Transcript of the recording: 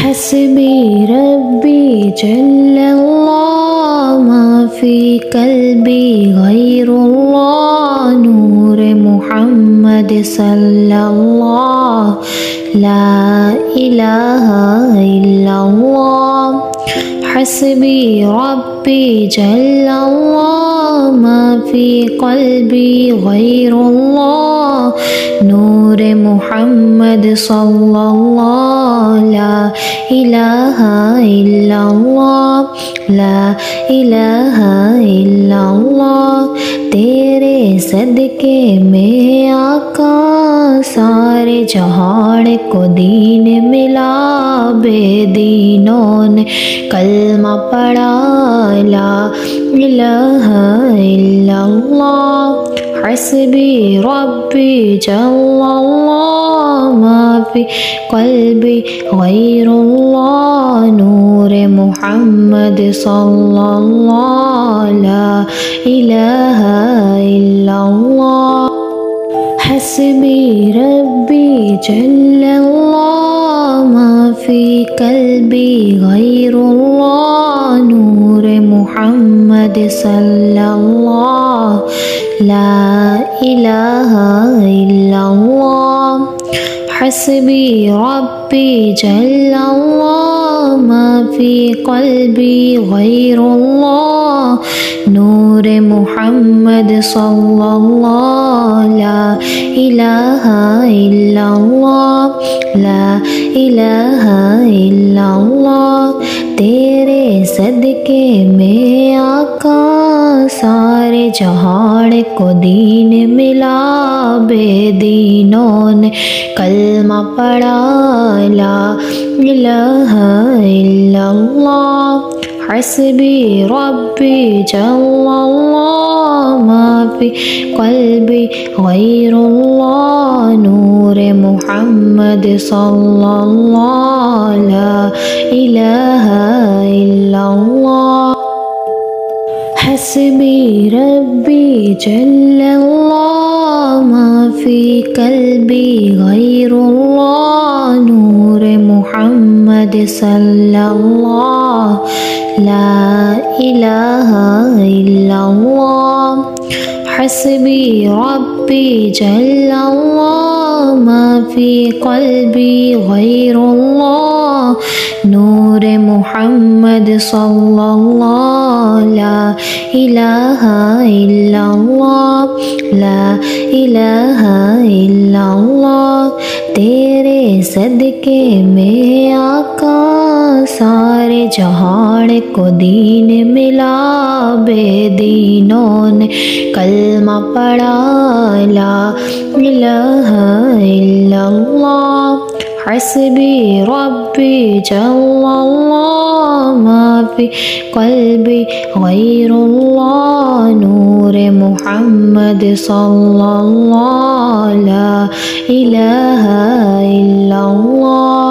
حسبي ربي جل الله ما في قلبي غير الله نور محمد صلى الله لا إله إلا الله حسبي ربي جل الله ما في قلبي غير الله نور محمد صلى الله لا إله إلا الله لا إله إلا الله تیرے صدقے میں آقا سارے جہان کو دین ملا بے دینوں نے کلمہ پڑھا لا الہ الا اللہ حسبی ربی جل اللہ ما فی قلبی غیر اللہ نور محمد صلی اللہ لا الہ الا اللہ حسبی ربی جل اللہ ما فی قلبی غیر اللہ نور محمد صلی اللہ لا الہ الا اللہ حسبی ربی جل اللہ ما فی قلبی غیر اللہ نور محمد صلی اللہ لا الہ الا اللہ لا الہ الا اللہ تیرے صدقے میں آقا سارے جہان کو دین ملا بے دینوں نے کلمہ پڑھا لا الہ الا اللہ حسبی ربی جل اللہ ما فی قلبی غیر اللہ نور محمد صلی اللہ لا الہ الا اللہ حسبی ربی جل اللہ ما فی قلبی غیر اللہ نور محمد صلی اللہ لا الہ الا اللہ حسبی ربی جل اللہ ما فی قلبی غیر اللہ نور محمد صلی اللہ لا الہ الا اللہ لا الہ الا اللہ تیرے صدقے میں آقا سارے جہان کو دین ملا بے دینوں نے کلمہ پڑھا لا الہ الا اللہ حسبی ربی جل اللہ ما فی قلبی غیر اللہ نور محمد صلی اللہ لا الہ الا اللہ